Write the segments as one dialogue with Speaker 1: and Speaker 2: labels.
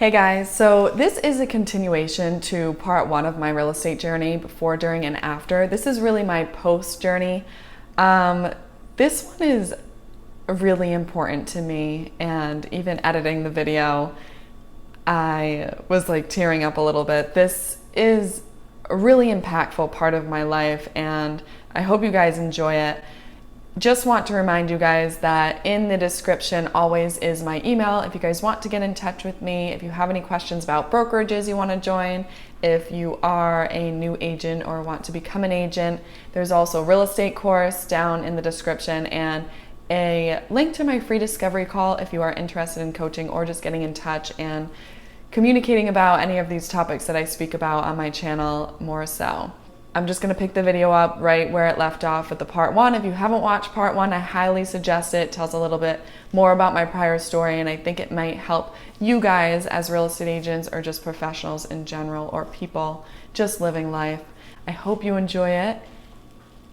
Speaker 1: Hey guys, so this is a continuation to part one of my real estate journey, before, during, and after. This is really my post journey. This one is really important to me, and even editing the video, I was like tearing up a little bit. This is a really impactful part of my life, and I hope you guys enjoy it. Just want to remind you guys that in the description always is my email if you guys want to get in touch with me, if you have any questions about brokerages you want to join, if you are a new agent or want to become an agent. There's also a real estate course down in the description and a link to my free discovery call if you are interested in coaching or just getting in touch and communicating about any of these topics that I speak about on my channel more so. I'm just going to pick the video up right where it left off with the part one. If you haven't watched part one, I highly suggest it. It tells a little bit more about my prior story, and I think it might help you guys as real estate agents or just professionals in general, or people just living life. I hope you enjoy it.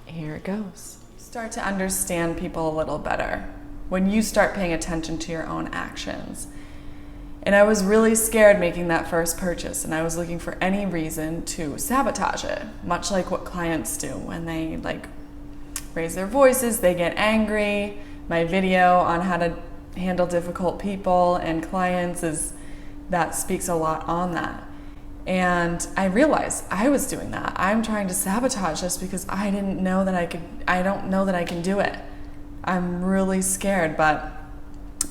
Speaker 1: Here it goes. Start to understand people a little better when you start paying attention to your own actions. And I was really scared making that first purchase, and I was looking for any reason to sabotage it, much like what clients do when they raise their voices, they get angry. My video on how to handle difficult people and clients that speaks a lot on that. And I realized I was doing that. I'm trying to sabotage this because I don't know that I can do it. I'm really scared, but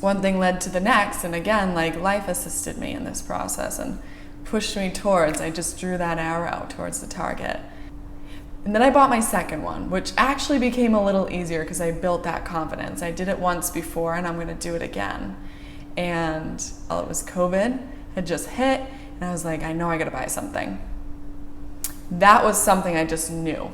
Speaker 1: one thing led to the next, and again, life assisted me in this process and pushed me towards, I just drew that arrow towards the target. And then I bought my second one, which actually became a little easier because I built that confidence. I did it once before and I'm going to do it again. And it was COVID, had just hit, and I was like, I know I got to buy something. That was something I just knew.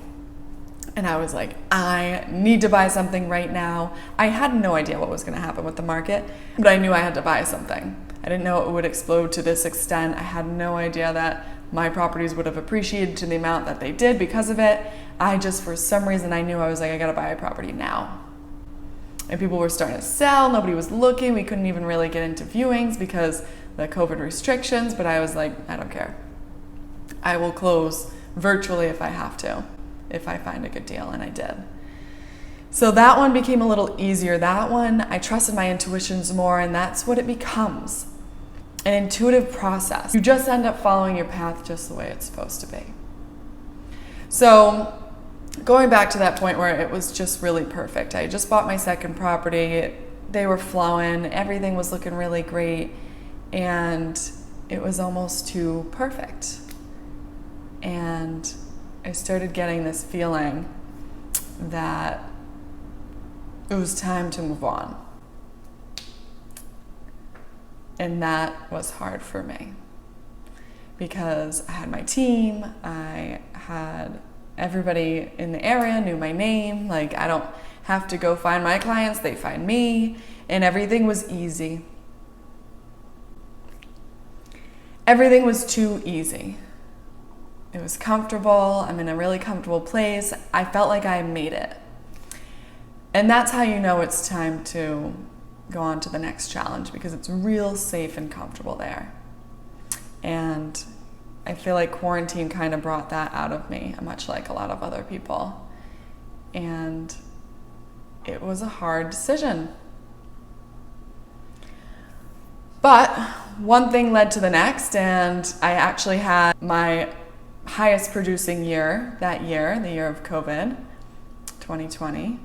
Speaker 1: And I was like, I need to buy something right now. I had no idea what was going to happen with the market, but I knew I had to buy something. I didn't know it would explode to this extent. I had no idea that my properties would have appreciated to the amount that they did because of it. For some reason, I knew I was like, I got to buy a property now. And people were starting to sell. Nobody was looking. We couldn't even really get into viewings because the COVID restrictions, but I was like, I don't care. I will close virtually if I have to, if I find a good deal, and I did. So that one became a little easier. That one, I trusted my intuitions more, and that's what it becomes. An intuitive process. You just end up following your path just the way it's supposed to be. So going back to that point where it was just really perfect. I just bought my second property. They were flowing. Everything was looking really great, and it was almost too perfect. And I started getting this feeling that it was time to move on. And that was hard for me because I had my team, I had everybody in the area knew my name. I don't have to go find my clients, they find me, and everything was easy. Everything was too easy. It was comfortable. I'm in a really comfortable place. I felt like I made it. And that's how you know it's time to go on to the next challenge, because it's real safe and comfortable there. And I feel like quarantine kind of brought that out of me, much like a lot of other people. And it was a hard decision. But one thing led to the next, and I actually had my highest producing year that year, the year of COVID, 2020.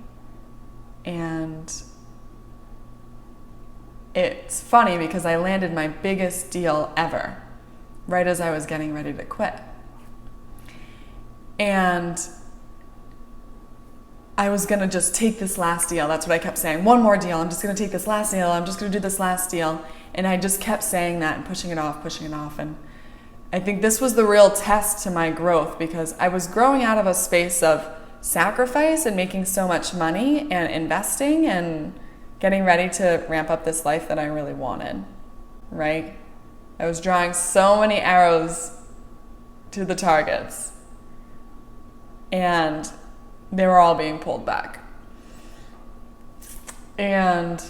Speaker 1: And it's funny because I landed my biggest deal ever right as I was getting ready to quit. And I was going to just take this last deal. That's what I kept saying. One more deal. I'm just going to take this last deal. I'm just going to do this last deal. And I just kept saying that and pushing it off. And I think this was the real test to my growth, because I was growing out of a space of sacrifice and making so much money and investing and getting ready to ramp up this life that I really wanted, right? I was drawing so many arrows to the targets, and they were all being pulled back. And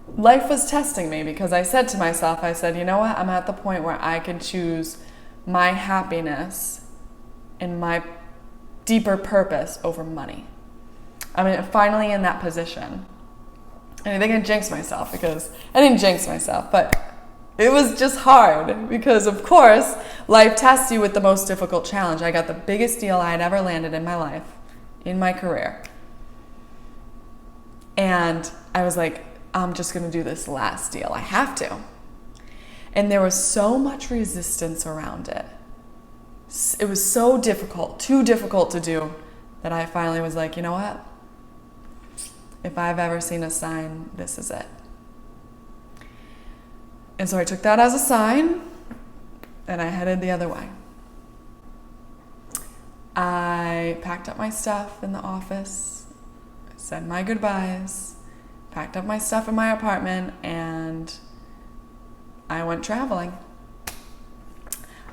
Speaker 1: life was testing me because I said to myself, I said, you know what? I'm at the point where I can choose my happiness and my deeper purpose over money. I'm finally in that position. And I think I jinxed myself because I didn't jinx myself, but it was just hard because, of course, life tests you with the most difficult challenge. I got the biggest deal I had ever landed in my life, in my career. And I was like, I'm just going to do this last deal. I have to. And there was so much resistance around it. It was so difficult, too difficult to do, that I finally was like, you know what? If I've ever seen a sign, this is it. And so I took that as a sign, and I headed the other way. I packed up my stuff in the office, said my goodbyes, packed up my stuff in my apartment, and I went traveling.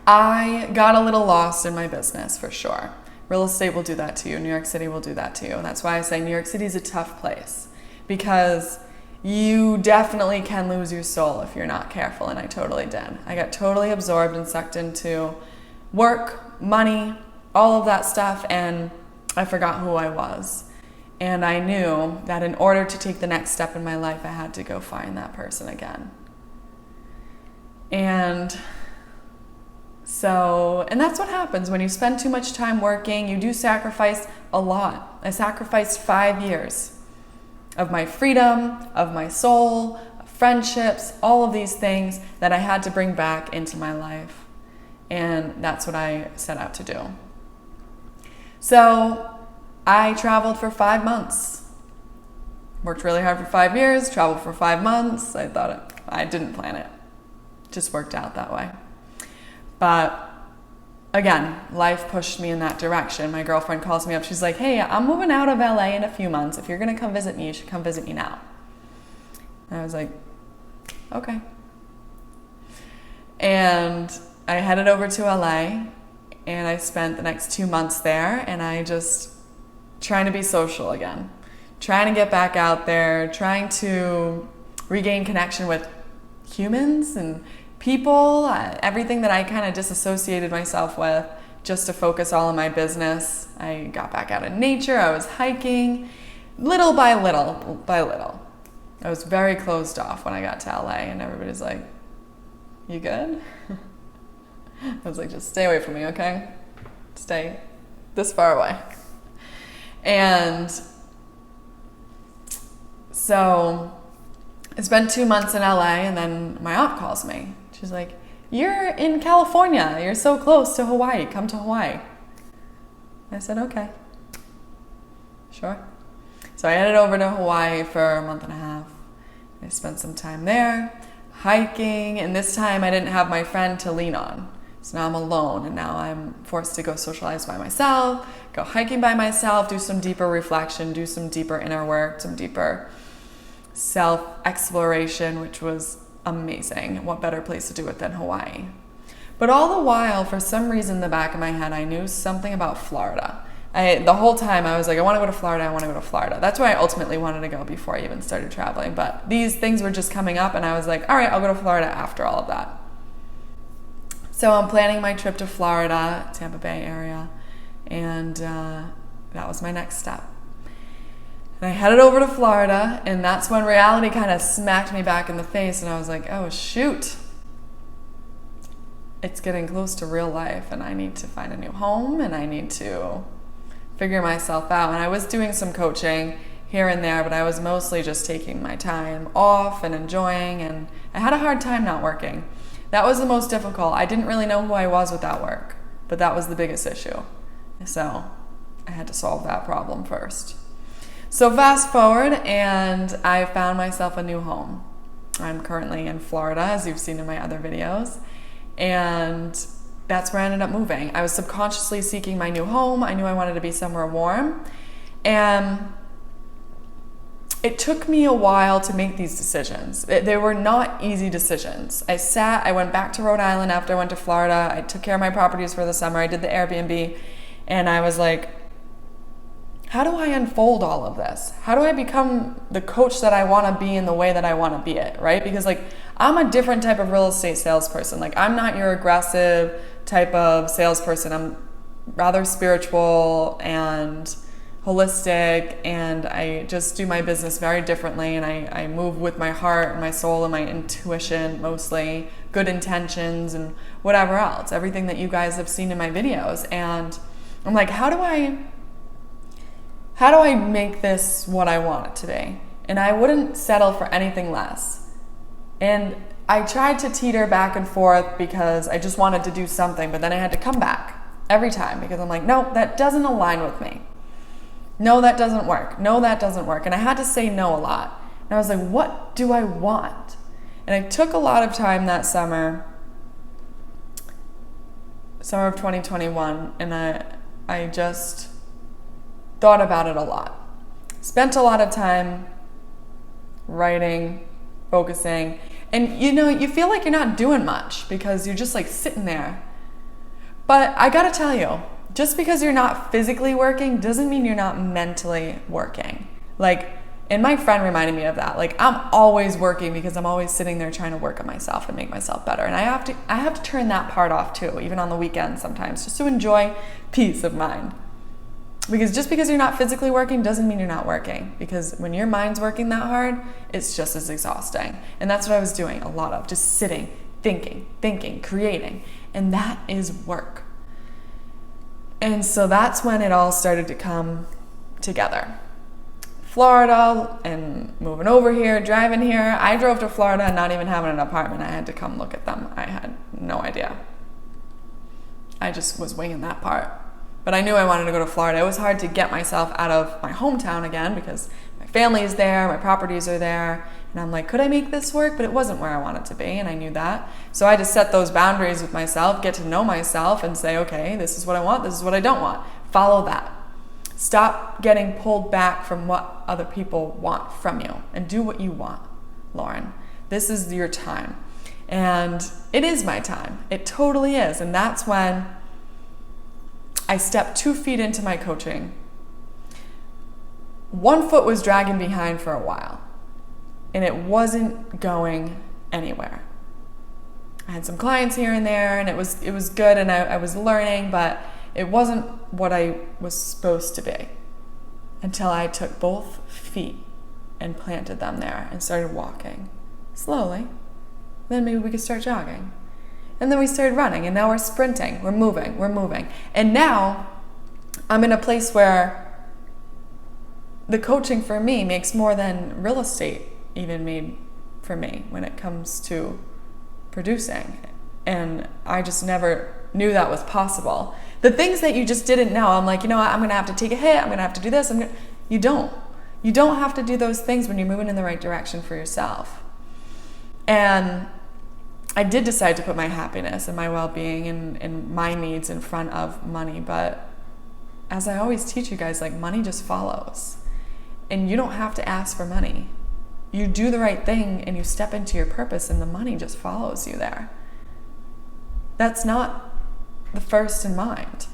Speaker 1: I got a little lost in my business, for sure. Real estate will do that to you. New York City will do that to you. And that's why I say New York City is a tough place, because you definitely can lose your soul if you're not careful, and I totally did. I got totally absorbed and sucked into work, money, all of that stuff, and I forgot who I was. And I knew that in order to take the next step in my life, I had to go find that person again. And that's what happens when you spend too much time working. You do sacrifice a lot. I sacrificed 5 years of my freedom, of my soul, of friendships, all of these things that I had to bring back into my life. And that's what I set out to do. So I traveled for 5 months. Worked really hard for 5 years, traveled for 5 months. I didn't plan it. Just worked out that way. But again, life pushed me in that direction. My girlfriend calls me up. She's like, hey, I'm moving out of LA in a few months. If you're going to come visit me, you should come visit me now. And I was like, okay. And I headed over to LA, and I spent the next 2 months there, and I just trying to be social again, trying to get back out there, trying to regain connection with humans and people, everything that I kind of disassociated myself with, just to focus all on my business. I got back out in nature. I was hiking, little by little by little. I was very closed off when I got to LA, and everybody's like, you good? I was like, just stay away from me, okay? Stay this far away. And so I spent 2 months in LA, and then my aunt calls me. She's like, you're in California. You're so close to Hawaii. Come to Hawaii. I said, okay. Sure. So I headed over to Hawaii for a month and a half. I spent some time there, hiking, and this time I didn't have my friend to lean on. So now I'm alone, and now I'm forced to go socialize by myself, go hiking by myself, do some deeper reflection, do some deeper inner work, some deeper self-exploration, which was amazing. What better place to do it than Hawaii? But all the while, for some reason in the back of my head, I knew something about Florida. The whole time I was like, I want to go to Florida, I want to go to Florida. That's where I ultimately wanted to go before I even started traveling. But these things were just coming up, and I was like, all right, I'll go to Florida after all of that. So I'm planning my trip to Florida, Tampa Bay area, and that was my next step. And I headed over to Florida, and that's when reality kind of smacked me back in the face, and I was like, oh, shoot. It's getting close to real life, and I need to find a new home, and I need to figure myself out. And I was doing some coaching here and there, but I was mostly just taking my time off and enjoying, and I had a hard time not working. That was the most difficult. I didn't really know who I was without work, but that was the biggest issue. So I had to solve that problem first. So fast forward, and I found myself a new home. I'm currently in Florida, as you've seen in my other videos, and that's where I ended up moving. I was subconsciously seeking my new home. I knew I wanted to be somewhere warm, and it took me a while to make these decisions. They were not easy decisions. I went back to Rhode Island after I went to Florida. I took care of my properties for the summer. I did the Airbnb, and I was like, how do I unfold all of this? How do I become the coach that I want to be in the way that I want to be it, right? Because like I'm a different type of real estate salesperson. Like I'm not your aggressive type of salesperson. I'm rather spiritual and holistic, and I just do my business very differently, and I move with my heart and my soul and my intuition, mostly good intentions and whatever else, everything that you guys have seen in my videos. And I'm like, how do I make this what I want it to be? And I wouldn't settle for anything less. And I tried to teeter back and forth because I just wanted to do something, but then I had to come back every time because I'm like, no, that doesn't align with me. No, that doesn't work. No, that doesn't work. And I had to say no a lot. And I was like, what do I want? And I took a lot of time that summer of 2021, and I just thought about it a lot. Spent a lot of time writing, focusing, and you feel like you're not doing much because you're just like sitting there. But I gotta tell you, just because you're not physically working doesn't mean you're not mentally working. And my friend reminded me of that. Like, I'm always working because I'm always sitting there trying to work on myself and make myself better. And I have to turn that part off too, even on the weekends sometimes, just to enjoy peace of mind. Because just because you're not physically working doesn't mean you're not working. Because when your mind's working that hard, it's just as exhausting. And that's what I was doing a lot of, just sitting, thinking, creating. And that is work. And so that's when it all started to come together. Florida and moving over here, driving here. I drove to Florida and not even having an apartment. I had to come look at them. I had no idea. I just was winging that part. But I knew I wanted to go to Florida. It was hard to get myself out of my hometown again because my family is there, my properties are there. And I'm like, could I make this work? But it wasn't where I wanted to be, and I knew that. So I had to set those boundaries with myself, get to know myself, and say, okay, this is what I want, this is what I don't want. Follow that. Stop getting pulled back from what other people want from you, and do what you want, Lauren. This is your time. And it is my time. It totally is. And that's when I stepped 2 feet into my coaching. 1 foot was dragging behind for a while. And it wasn't going anywhere. I had some clients here and there, and it was good, and I was learning, but it wasn't what I was supposed to be until I took both feet and planted them there and started walking slowly. Then maybe we could start jogging. And then we started running, and now we're sprinting, we're moving. And now I'm in a place where the coaching for me makes more than real estate even made for me when it comes to producing. And I just never knew that was possible. The things that you just didn't know, I'm like, you know what, I'm gonna have to take a hit, I'm gonna have to do this, you don't have to do those things when you're moving in the right direction for yourself. And I did decide to put my happiness and my well-being and my needs in front of money, but as I always teach you guys, like, money just follows. And you don't have to ask for money. You do the right thing and you step into your purpose, and the money just follows you there. That's not the first in mind.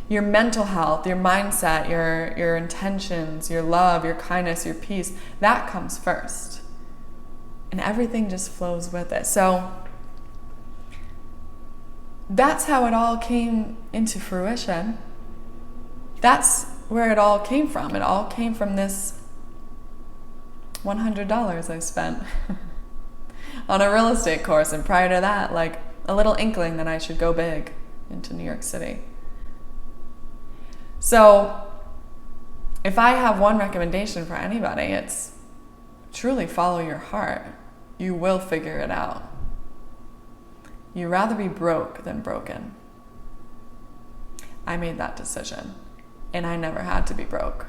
Speaker 1: Your mental health, your mindset, your intentions, your love, your kindness, your peace, that comes first. And everything just flows with it. So that's how it all came into fruition. That's where it all came from. It all came from this $100 I spent on a real estate course, and prior to that, like, a little inkling that I should go big into New York City. So if I have one recommendation for anybody, it's truly follow your heart. You will figure it out. You'd rather be broke than broken. I made that decision, and I never had to be broke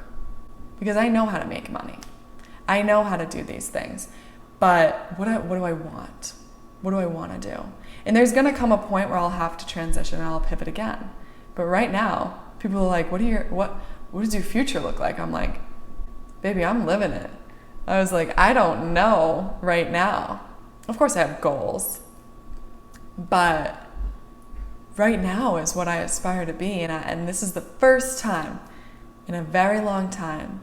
Speaker 1: because I know how to make money. I know how to do these things, but what do I want? What do I want to do? And there's going to come a point where I'll have to transition and I'll pivot again. But right now, people are like, what does your future look like? I'm like, baby, I'm living it. I was like, I don't know right now. Of course I have goals, but right now is what I aspire to be. And this is the first time in a very long time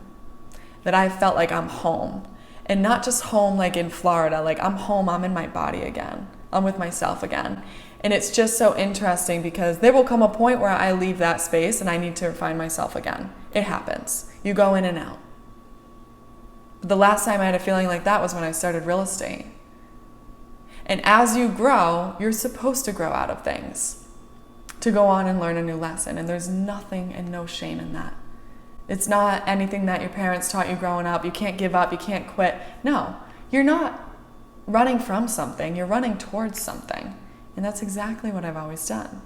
Speaker 1: that I felt like I'm home. And not just home like in Florida, like I'm home, I'm in my body again. I'm with myself again. And it's just so interesting because there will come a point where I leave that space and I need to find myself again. It happens. You go in and out. But the last time I had a feeling like that was when I started real estate. And as you grow, you're supposed to grow out of things, to go on and learn a new lesson. And there's nothing and no shame in that. It's not anything that your parents taught you growing up. You can't give up, you can't quit. No, you're not running from something, you're running towards something. And that's exactly what I've always done.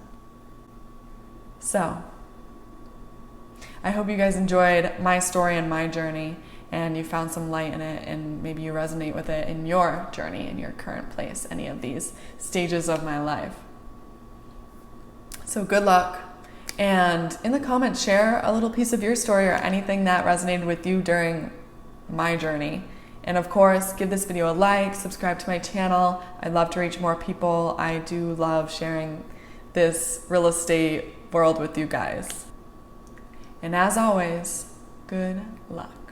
Speaker 1: So, I hope you guys enjoyed my story and my journey, and you found some light in it, and maybe you resonate with it in your journey, in your current place, any of these stages of my life. So good luck. And in the comments, share a little piece of your story or anything that resonated with you during my journey. And of course, give this video a like, subscribe to my channel. I'd love to reach more people. I do love sharing this real estate world with you guys. And as always, good luck.